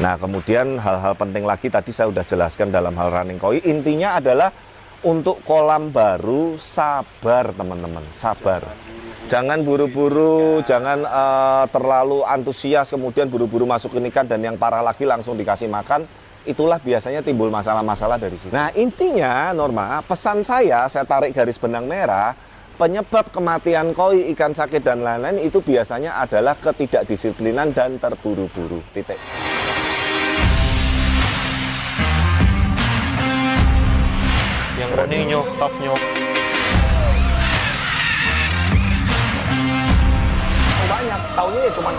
Nah, kemudian hal-hal penting lagi tadi saya sudah jelaskan dalam hal running koi. Intinya adalah untuk kolam baru sabar teman-teman, sabar. Jangan buru-buru, jangan terlalu antusias kemudian buru-buru masukin ikan dan yang parah lagi langsung dikasih makan. Itulah biasanya timbul masalah-masalah dari sini. Nah, intinya Norma, pesan saya tarik garis benang merah, penyebab kematian koi, ikan sakit dan lain-lain itu biasanya adalah ketidakdisiplinan dan terburu-buru. Titik. Yang running nyok, top nyok. Banyak, taunya ya cuma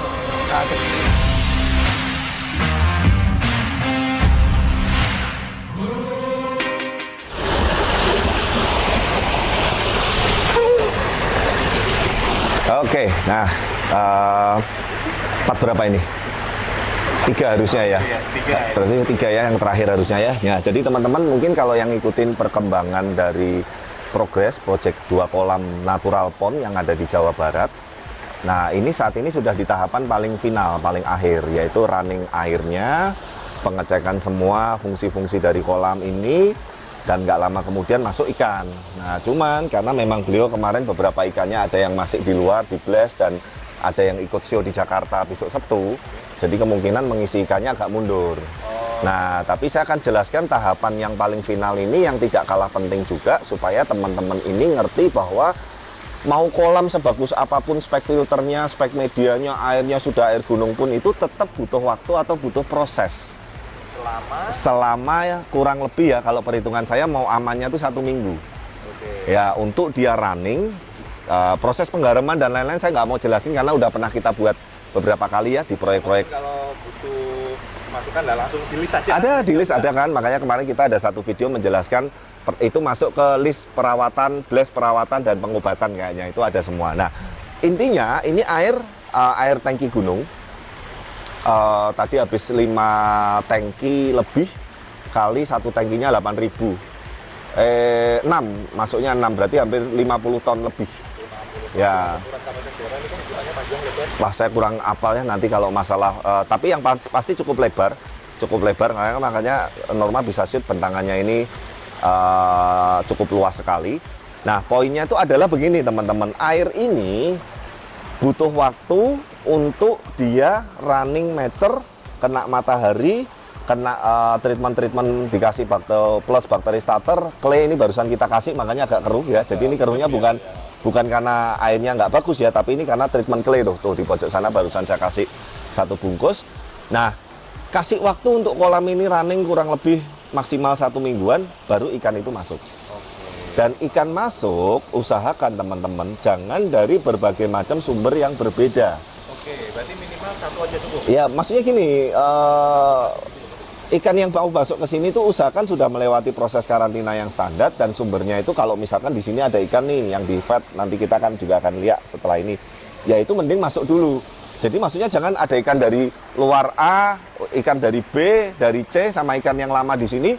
Oke, nah part berapa ini? 3 harusnya ya. Berarti 3 ya yang terakhir harusnya ya. Ya, jadi teman-teman mungkin kalau yang ngikutin perkembangan dari progres project 2 kolam natural pond yang ada di Jawa Barat. Nah, ini saat ini sudah di tahapan paling final, paling akhir, yaitu running airnya, pengecekan semua fungsi-fungsi dari kolam ini, dan nggak lama kemudian masuk ikan. Nah, cuman karena memang beliau kemarin beberapa ikannya ada yang masih di luar, di blast, dan ada yang ikut show di Jakarta besok Sabtu, jadi kemungkinan mengisi ikannya agak mundur. Nah, tapi saya akan jelaskan tahapan yang paling final ini yang tidak kalah penting juga, supaya teman-teman ini ngerti bahwa mau kolam sebagus apapun spek filternya, spek medianya, airnya sudah air gunung pun itu tetap butuh waktu atau butuh proses. Selama ya, kurang lebih ya kalau perhitungan saya mau amannya itu 1 minggu. Ya untuk dia running, proses penggaraman dan lain-lain saya nggak mau jelasin karena udah pernah kita buat beberapa kali ya di proyek-proyek. Kalau butuh masukan lah langsung di list aja. Ada di list ada kan, makanya kemarin kita ada satu video menjelaskan itu masuk ke list perawatan, blast perawatan dan pengobatan kayaknya itu ada semua. Nah intinya ini air tangki gunung. Tadi habis 5 tangki lebih kali satu tangkinya 8.000 6 masuknya 6 berarti hampir 50 ton lebih ya. Wah saya kurang apal ya nanti kalau masalah tapi yang pasti cukup lebar makanya Norma bisa shoot bentangannya ini cukup luas sekali. Nah poinnya itu adalah begini teman-teman, air ini butuh waktu untuk dia running mature, kena matahari, kena treatment dikasih plus bakteri starter. Clay ini barusan kita kasih makanya agak keruh ya. Jadi ini keruhnya bukan karena airnya nggak bagus ya, tapi ini karena treatment clay tuh di pojok sana barusan saya kasih 1 bungkus. Nah kasih waktu untuk kolam ini running kurang lebih maksimal 1 mingguan baru ikan itu masuk. Dan ikan masuk, usahakan teman-teman jangan dari berbagai macam sumber yang berbeda. Oke, berarti minimal 1 aja cukup. Ya, maksudnya gini, ikan yang mau masuk ke sini tuh usahakan sudah melewati proses karantina yang standar dan sumbernya itu kalau misalkan di sini ada ikan nih yang di fed, nanti kita kan juga akan lihat setelah ini. Ya itu mending masuk dulu. Jadi maksudnya jangan ada ikan dari luar A, ikan dari B, dari C sama ikan yang lama di sini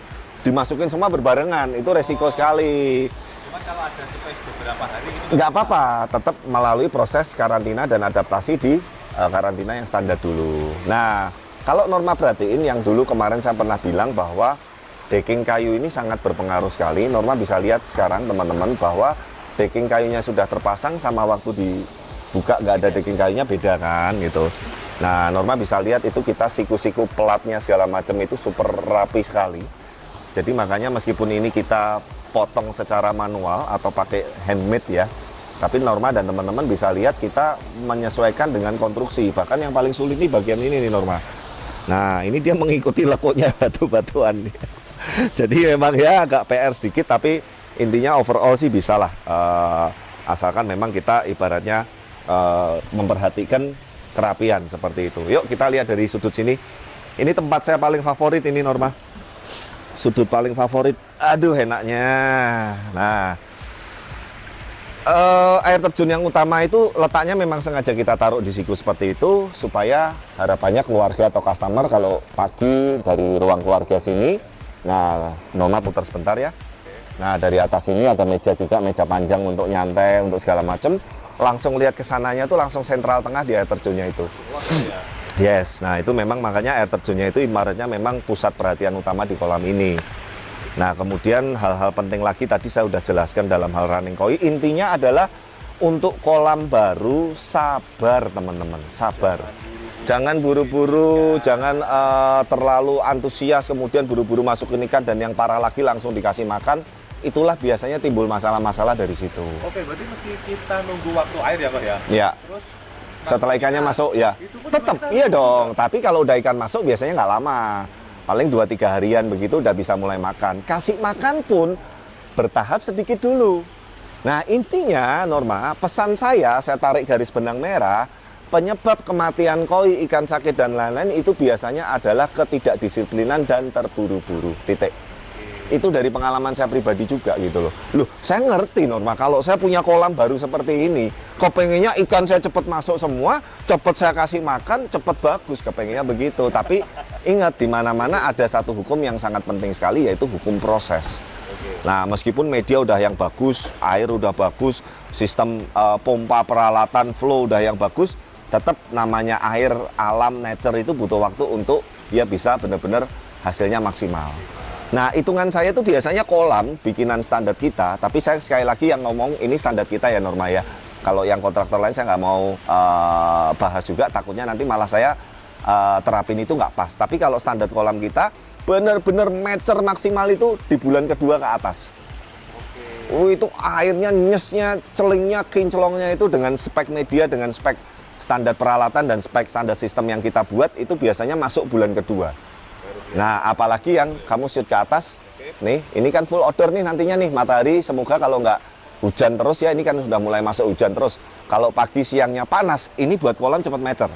dimasukin semua berbarengan, itu resiko sekali. Cuma kalau ada space beberapa hari itu nggak apa-apa, tetap melalui proses karantina dan adaptasi di karantina yang standar dulu. Nah, kalau Norma perhatiin yang dulu kemarin saya pernah bilang bahwa decking kayu ini sangat berpengaruh sekali. Norma bisa lihat sekarang teman-teman bahwa decking kayunya sudah terpasang sama waktu dibuka nggak ada decking kayunya beda kan gitu. Nah, Norma bisa lihat itu kita siku-siku pelatnya segala macam itu super rapi sekali. Jadi makanya meskipun ini kita potong secara manual atau pakai handmade ya, tapi Norma dan teman-teman bisa lihat kita menyesuaikan dengan konstruksi. Bahkan yang paling sulit nih bagian ini nih Norma. Nah ini dia mengikuti lekuknya batu-batuan. Jadi memang ya agak PR sedikit, tapi intinya overall sih bisa lah. Asalkan memang kita ibaratnya memperhatikan kerapian seperti itu. Yuk kita lihat dari sudut sini. Ini tempat saya paling favorit ini Norma. Sudut paling favorit, aduh enaknya. Nah, air terjun yang utama itu letaknya memang sengaja kita taruh di siku seperti itu supaya harapannya keluarga atau customer kalau pagi dari ruang keluarga sini, nah Nona putar sebentar ya. Nah dari atas ini ada meja juga, meja panjang untuk nyantai, untuk segala macam. Langsung lihat ke sananya tuh langsung sentral tengah di air terjunnya itu. Yes, nah itu memang makanya air terjunnya itu ibaratnya memang pusat perhatian utama di kolam ini. Nah kemudian hal-hal penting lagi tadi saya sudah jelaskan dalam hal running koi. Intinya adalah untuk kolam baru sabar teman-teman, sabar. Jangan buru-buru, jangan terlalu antusias kemudian buru-buru masukin ikan dan yang parah lagi langsung dikasih makan. Itulah biasanya timbul masalah-masalah dari situ. Oke, berarti mesti kita nunggu waktu air ya, Pak ya? Ya. Terus Setelah ikannya masuk ya, tetap iya dong. Tapi kalau udah ikan masuk biasanya nggak lama, paling 2-3 harian begitu udah bisa mulai makan. Kasih makan pun bertahap sedikit dulu. Nah intinya Norma, pesan saya tarik garis benang merah, penyebab kematian koi, ikan sakit dan lain-lain itu biasanya adalah ketidakdisiplinan dan terburu-buru. Titik. Itu dari pengalaman saya pribadi juga gitu loh. Loh, saya ngerti Norma, kalau saya punya kolam baru seperti ini, kepengennya ikan saya cepat masuk semua, cepat saya kasih makan, cepat bagus, kepengennya begitu. Tapi ingat, di mana-mana ada satu hukum yang sangat penting sekali, yaitu hukum proses. Nah, meskipun media udah yang bagus, air udah bagus, sistem pompa peralatan flow udah yang bagus, tetap namanya air alam nature itu butuh waktu untuk dia bisa benar-benar hasilnya maksimal. Nah, hitungan saya itu biasanya kolam bikinan standar kita, tapi saya sekali lagi yang ngomong ini standar kita ya Norma ya. Kalau yang kontraktor lain saya nggak mau bahas juga, takutnya nanti malah saya terapin itu nggak pas. Tapi kalau standar kolam kita, benar-benar meter maksimal itu di bulan kedua ke atas. Itu airnya, nyesnya, celingnya, kinclongnya itu dengan spek media, dengan spek standar peralatan dan spek standar sistem yang kita buat, itu biasanya masuk bulan kedua. Nah, apalagi yang kamu shoot ke atas, nih, ini kan full outdoor nih nantinya nih, matahari semoga kalau nggak hujan terus ya, ini kan sudah mulai masuk hujan terus. Kalau pagi siangnya panas, ini buat kolam cepat mecer.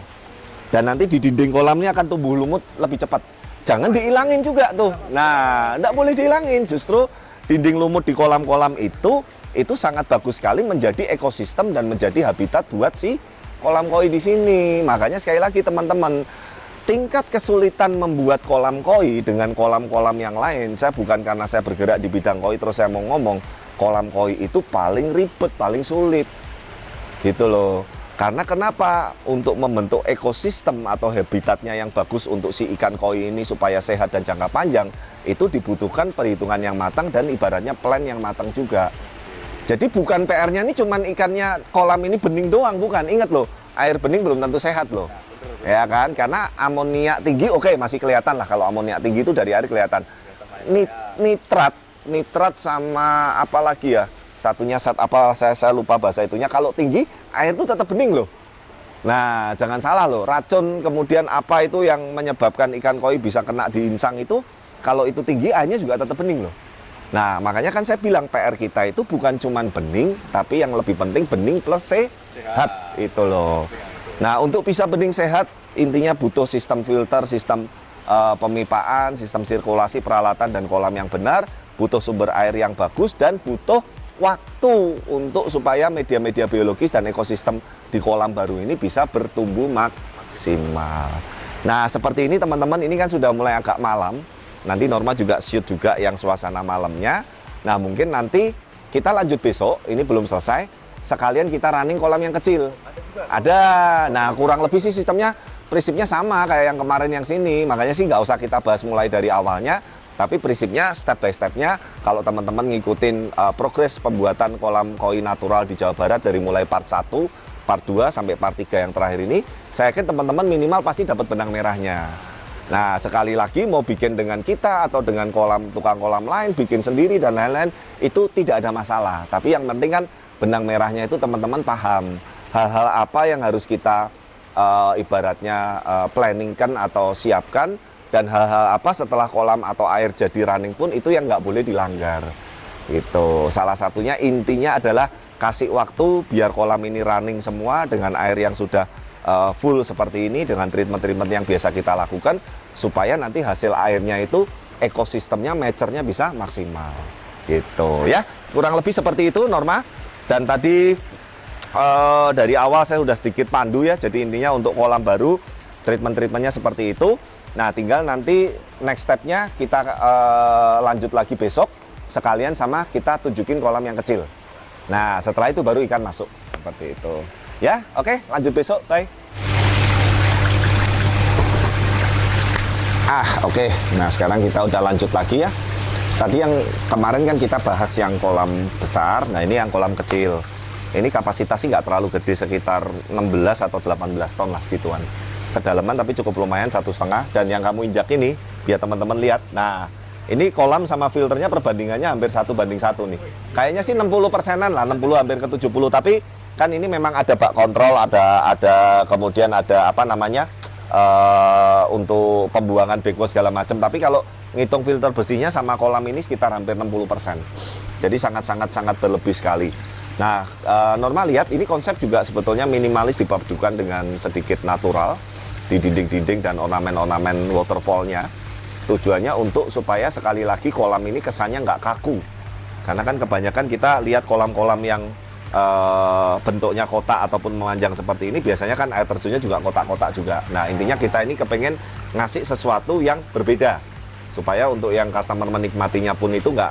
Dan nanti di dinding kolam ini akan tumbuh lumut lebih cepat. Jangan dihilangin juga tuh. Nah, nggak boleh dihilangin, justru dinding lumut di kolam-kolam itu sangat bagus sekali menjadi ekosistem dan menjadi habitat buat si kolam koi di sini. Makanya sekali lagi teman-teman, tingkat kesulitan membuat kolam koi dengan kolam-kolam yang lain, saya bukan karena saya bergerak di bidang koi terus saya mau ngomong, kolam koi itu paling ribet, paling sulit. Gitu loh. Karena kenapa? Untuk membentuk ekosistem atau habitatnya yang bagus untuk si ikan koi ini supaya sehat dan jangka panjang, itu dibutuhkan perhitungan yang matang dan ibaratnya plan yang matang juga. Jadi bukan PR-nya ini cuman ikannya kolam ini bening doang, bukan. Ingat loh, air bening belum tentu sehat loh. Ya kan, karena amonia tinggi oke, masih kelihatan lah, kalau amonia tinggi itu dari air kelihatan. Nitrat sama apa lagi ya, satunya apa saya lupa bahasa itunya, kalau tinggi air itu tetap bening loh. Nah jangan salah loh, racun kemudian apa itu yang menyebabkan ikan koi bisa kena di insang itu, kalau itu tinggi airnya juga tetap bening loh. Nah makanya kan saya bilang PR kita itu bukan cuman bening, tapi yang lebih penting bening plus sehat itu loh. Nah, untuk bisa bening sehat, intinya butuh sistem filter, sistem pemipaan, sistem sirkulasi, peralatan, dan kolam yang benar, butuh sumber air yang bagus, dan butuh waktu untuk supaya media-media biologis dan ekosistem di kolam baru ini bisa bertumbuh maksimal. Nah, seperti ini teman-teman, ini kan sudah mulai agak malam. Nanti Norma juga shoot juga yang suasana malamnya. Nah, mungkin nanti kita lanjut besok, ini belum selesai. Sekalian kita running kolam yang kecil. Ada. Nah, kurang lebih sih sistemnya, prinsipnya sama kayak yang kemarin yang sini. Makanya sih nggak usah kita bahas mulai dari awalnya. Tapi prinsipnya step by stepnya, kalau teman-teman ngikutin progres pembuatan kolam koi natural di Jawa Barat dari mulai part 1, part 2, sampai part 3 yang terakhir ini, saya yakin teman-teman minimal pasti dapat benang merahnya. Nah, sekali lagi mau bikin dengan kita atau dengan tukang kolam lain, bikin sendiri dan lain-lain, itu tidak ada masalah. Tapi yang penting kan benang merahnya itu teman-teman paham hal-hal apa yang harus kita ibaratnya planningkan atau siapkan, dan hal-hal apa setelah kolam atau air jadi running pun itu yang nggak boleh dilanggar gitu. Salah satunya intinya adalah kasih waktu biar kolam ini running semua dengan air yang sudah full seperti ini, dengan treatment-treatment yang biasa kita lakukan, supaya nanti hasil airnya itu ekosistemnya, maturenya bisa maksimal gitu ya. Kurang lebih seperti itu Norma. Dan tadi dari awal saya sudah sedikit pandu ya, jadi intinya untuk kolam baru treatment-treatmentnya seperti itu. Nah tinggal nanti next stepnya kita lanjut lagi besok, sekalian sama kita tunjukin kolam yang kecil. Nah setelah itu baru ikan masuk, seperti itu ya. Oke, lanjut besok, bye. Oke. Nah, sekarang kita udah lanjut lagi ya. Tadi yang kemarin kan kita bahas yang kolam besar, nah ini yang kolam kecil. Ini kapasitasnya nggak terlalu gede, sekitar 16 atau 18 ton lah segituan. Kedalaman tapi cukup lumayan, 1,5. Dan yang kamu injak ini, biar teman-teman lihat. Nah, ini kolam sama filternya perbandingannya hampir 1:1 nih. Kayaknya sih 60%-an lah, 60 hampir ke 70. Tapi kan ini memang ada bak kontrol, ada kemudian ada apa namanya, untuk pembuangan backwash segala macam. Tapi kalau ngitung filter bersihnya sama kolam ini sekitar hampir 60%. Jadi sangat berlebih sekali. Nah, normal lihat ini konsep juga sebetulnya minimalis dipadukan dengan sedikit natural di dinding-dinding dan ornamen-ornamen waterfallnya. Tujuannya untuk supaya sekali lagi kolam ini kesannya nggak kaku. Karena kan kebanyakan kita lihat kolam-kolam yang bentuknya kotak ataupun memanjang seperti ini, biasanya kan air terjunnya juga kotak-kotak juga. Nah, intinya kita ini kepengen ngasih sesuatu yang berbeda supaya untuk yang customer menikmatinya pun itu nggak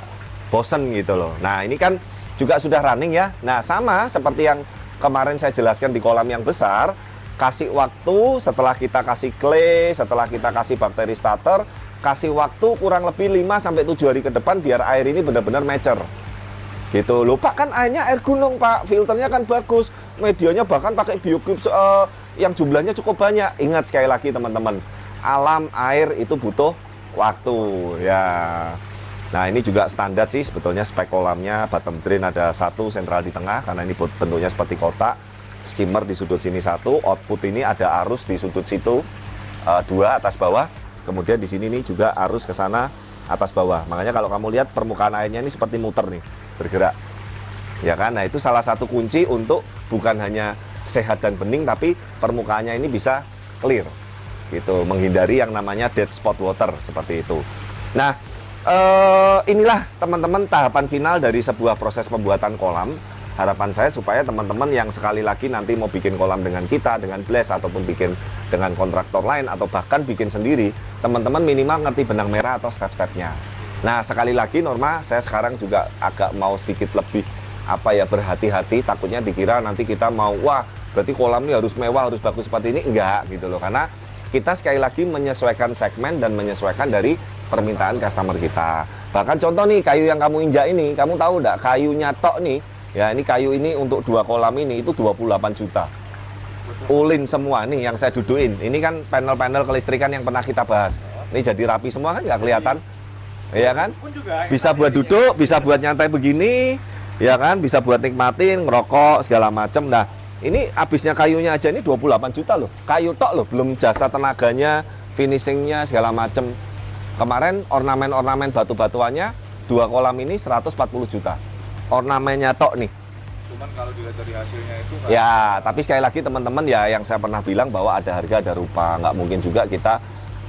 bosen gitu loh. Nah, ini kan juga sudah running ya. Nah, sama seperti yang kemarin saya jelaskan di kolam yang besar, kasih waktu setelah kita kasih clay, setelah kita kasih bakteri starter, kasih waktu kurang lebih 5-7 hari ke depan biar air ini benar-benar mature. Gitu loh, Pak, kan airnya air gunung, Pak, filternya kan bagus, medianya bahkan pakai biocubes yang jumlahnya cukup banyak. Ingat sekali lagi teman-teman, alam air itu butuh waktu ya. Nah, ini juga standar sih sebetulnya spek kolamnya. Bottom drain ada 1 sentral di tengah karena ini bentuknya seperti kotak. Skimmer di sudut sini 1, output ini ada arus di sudut situ 2 atas bawah. Kemudian di sini nih juga arus ke sana atas bawah. Makanya kalau kamu lihat permukaan airnya ini seperti muter nih, bergerak. Ya kan? Nah, itu salah satu kunci untuk bukan hanya sehat dan bening tapi permukaannya ini bisa clear. Gitu, menghindari yang namanya dead spot water seperti itu. Nah, inilah teman-teman tahapan final dari sebuah proses pembuatan kolam. Harapan saya supaya teman-teman yang sekali lagi nanti mau bikin kolam dengan kita, dengan Blaze ataupun bikin dengan kontraktor lain atau bahkan bikin sendiri, teman-teman minimal ngerti benang merah atau step-stepnya. Nah, sekali lagi Norma, saya sekarang juga agak mau sedikit lebih berhati-hati, takutnya dikira nanti kita mau wah berarti kolam ini harus mewah, harus bagus seperti ini. Enggak gitu loh, karena kita sekali lagi menyesuaikan segmen dan menyesuaikan dari permintaan customer kita. Bahkan contoh nih, kayu yang kamu injak ini, kamu tahu enggak, kayunya tok nih, ya ini kayu ini untuk 2 kolam ini itu 28 juta. Ulin semua nih yang saya duduin. Ini kan panel-panel kelistrikan yang pernah kita bahas. Ini jadi rapi semua kan, nggak kelihatan. Iya kan? Bisa buat duduk, bisa buat nyantai begini, ya kan? Bisa buat nikmatin, ngerokok, segala macem. Nah, ini habisnya kayunya aja ini 28 juta loh. Kayu tok loh, belum jasa tenaganya, finishingnya, segala macem. Kemarin ornamen-ornamen batu-batuannya 2 kolam ini 140 juta. Ornamennya tok nih. Cuman kalau dilihat dari hasilnya itu kan... Ya, tapi sekali lagi teman-teman ya, yang saya pernah bilang bahwa ada harga ada rupa. Nggak mungkin juga kita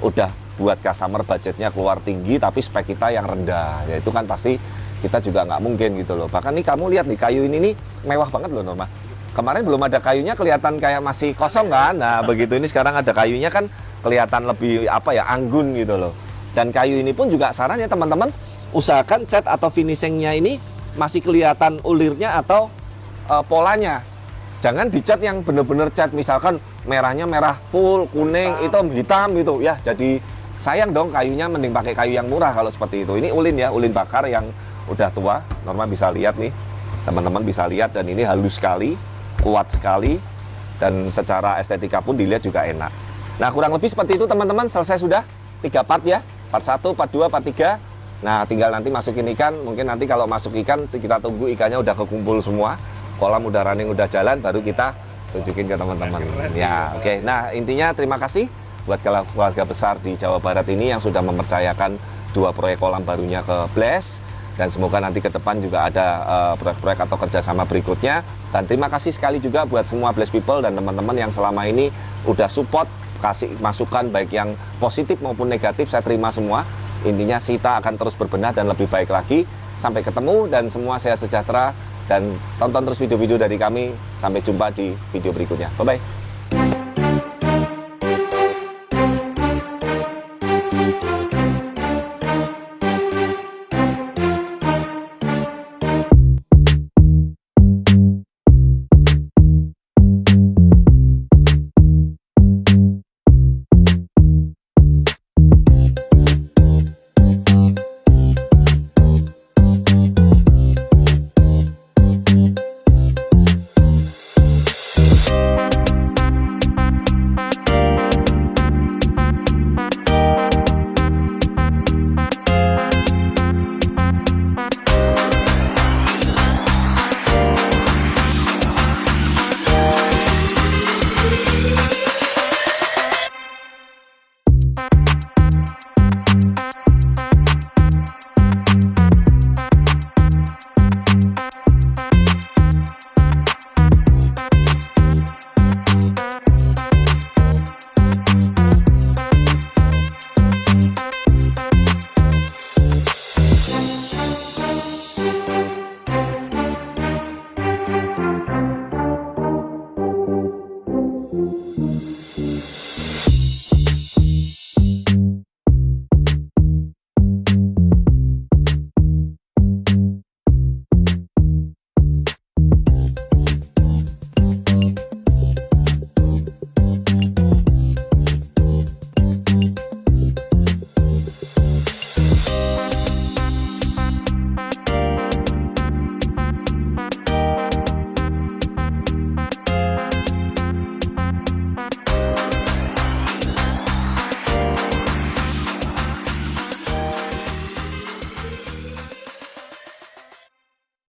udah buat customer budgetnya keluar tinggi tapi spek kita yang rendah. Ya itu kan pasti kita juga nggak mungkin gitu loh. Bahkan nih kamu lihat nih, kayu ini nih mewah banget loh Norma. Kemarin belum ada kayunya, kelihatan kayak masih kosong kan. Nah, begitu ini sekarang ada kayunya kan kelihatan lebih anggun gitu loh. Dan kayu ini pun juga sarannya teman-teman, usahakan cat atau finishingnya ini masih kelihatan ulirnya atau polanya. Jangan dicat yang bener-bener cat, misalkan merahnya merah full, kuning, hitam gitu. Ya, jadi sayang dong kayunya, mending pakai kayu yang murah kalau seperti itu. Ini ulin ya, ulin bakar yang udah tua. Norma bisa lihat nih, teman-teman bisa lihat, dan ini halus sekali, kuat sekali, dan secara estetika pun dilihat juga enak. Nah, kurang lebih seperti itu teman-teman. Selesai sudah 3 part ya, part 1, part 2, part 3. Nah, tinggal nanti masukin ikan. Mungkin nanti kalau masuk ikan, kita tunggu ikannya udah kekumpul semua, kolam udah running, udah jalan, baru kita tunjukin ke teman-teman. Ya, oke. Nah, intinya terima kasih buat keluarga besar di Jawa Barat ini yang sudah mempercayakan 2 proyek kolam barunya ke Blaze. Dan semoga nanti ke depan juga ada proyek-proyek atau kerjasama berikutnya. Dan terima kasih sekali juga buat semua Blaze People dan teman-teman yang selama ini udah support, kasih masukan baik yang positif maupun negatif, saya terima semua. Intinya kita akan terus berbenah dan lebih baik lagi. Sampai ketemu dan semua sehat sejahtera. Dan tonton terus video-video dari kami. Sampai jumpa di video berikutnya. Bye-bye.